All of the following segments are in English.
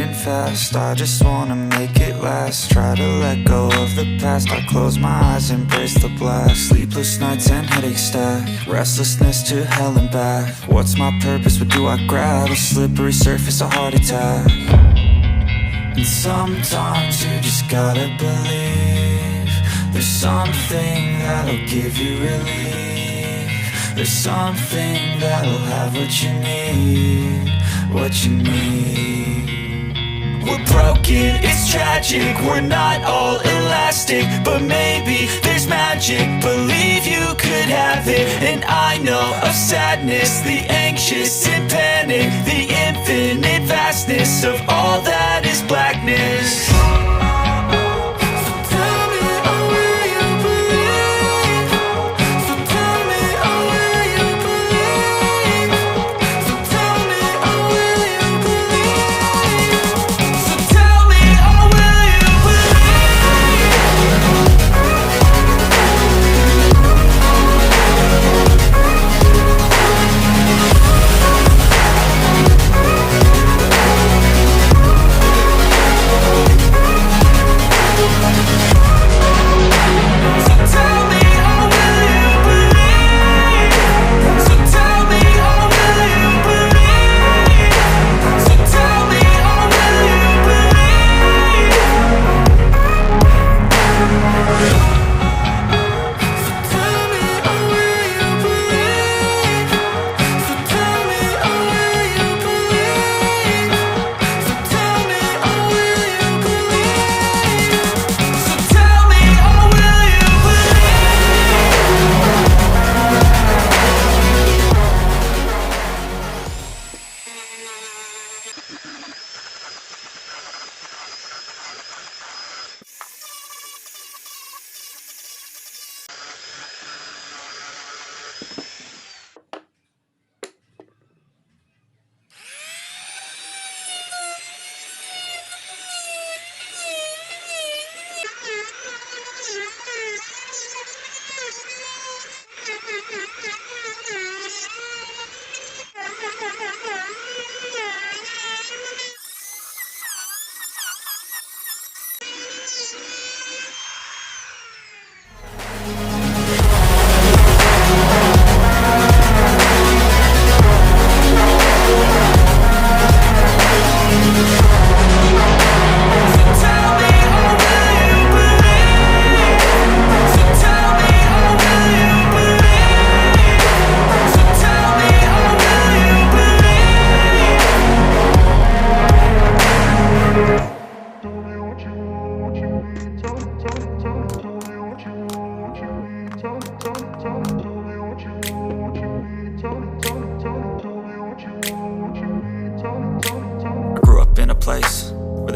fading fast. I just wanna make it last. Try to let go of the past. I close my eyes, embrace the blast. Sleepless nights and headache stack. Restlessness to hell and back. What's my purpose? What do I grab? A slippery surface, a heart attack. And sometimes you just gotta believe there's something that'll give you relief. There's something that'll have what you need, what you need. We're broken, it's tragic, we're not all elastic, but maybe there's magic, believe you could have it. And I know of sadness, the anxious and panic, the infinite vastness of all that is blackness.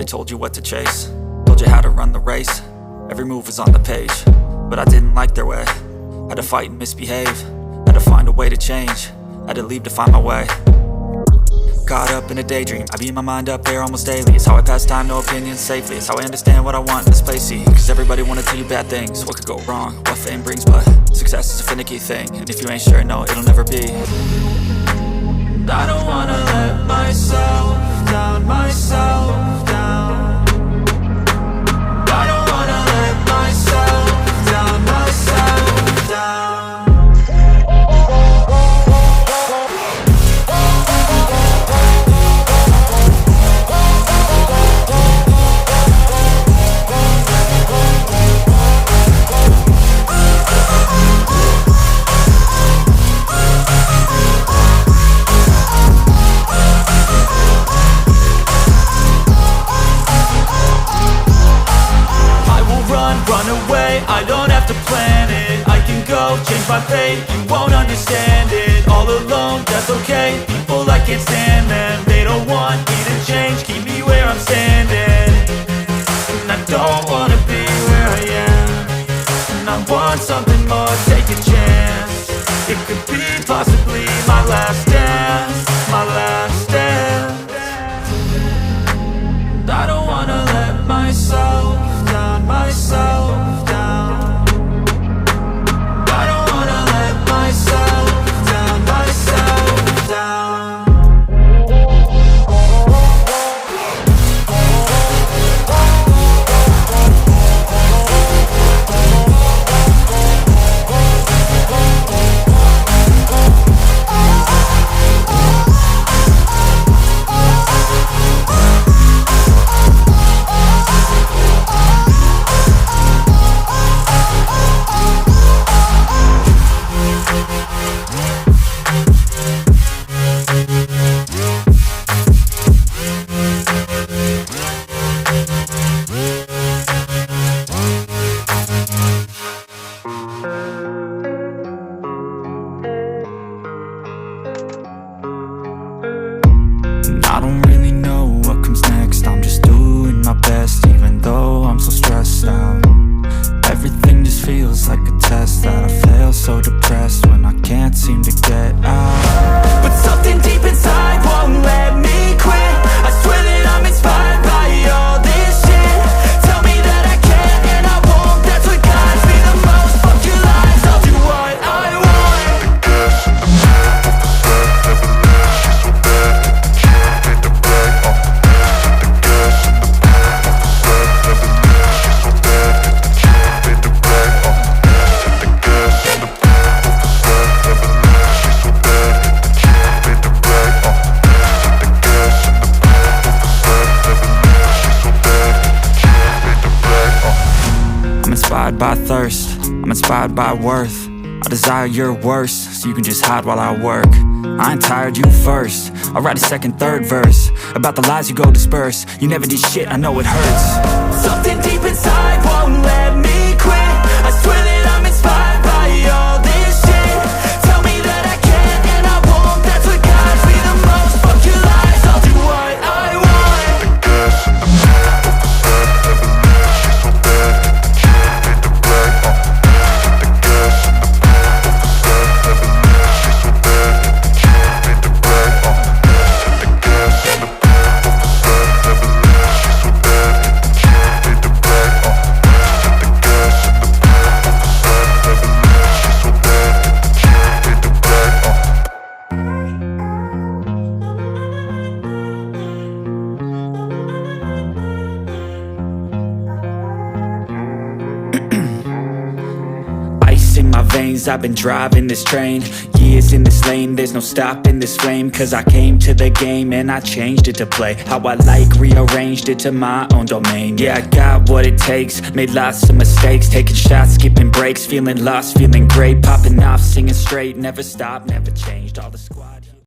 Told you what to chase, told you how to run the race. Every move was on the page, but I didn't like their way. Had to fight and misbehave, had to find a way to change, had to leave to find my way. Caught up in a daydream, I beat my mind up there almost daily. It's how I pass time, no opinions safely. It's how I understand what I want in this place, see. Cause everybody wanna tell you bad things, what could go wrong, what fame brings. But success is a finicky thing, and if you ain't sure, no, it'll never be. I don't wanna let myself down, myself down. I don't wanna let myself down, myself down. Run away, I don't have to plan it. I can go, change my fate, you won't understand it. All alone, that's okay, people I can't stand them. They don't want me to change, keep me where I'm standing. And I don't wanna be where I am, and I want something more, take a chance. It could be possibly my last dance, my last dance. I don't wanna let myself down, myself down. I don't wanna let myself down, myself down. by thirst, I'm inspired by worth. I desire your worst, so you can just hide while I work. I ain't tired, you first. I'll write a second, third verse about the lies you go disperse. You never did shit, I know it hurts. Something deep inside won't let me quit. I swear that I'm inspired by all this shit. Tell me that I can and I won't. That's what guides me the most. Fuck your lies, I'll do what I want. Gas in the back of the set, never leave, she's so bad. Can't fade the black, the gas in the back of the set, never leave, she's so bad. Can't fade the black, the gas in the back of the set, never leave, she's so bad. Can't fade the black, the gas in the back of the set, never leave, she's so bad. Can't fade the black, Ice in my veins, I've been driving this train. Years in this lane, there's no stopping this flame. Cause I came to the game and I changed it to play how I like, rearranged it to my own domain. Yeah, I got what it takes, made lots of mistakes, taking shots, skipping breaks, feeling lost, feeling great, popping off, singing straight, never stopped, never changed. All the squad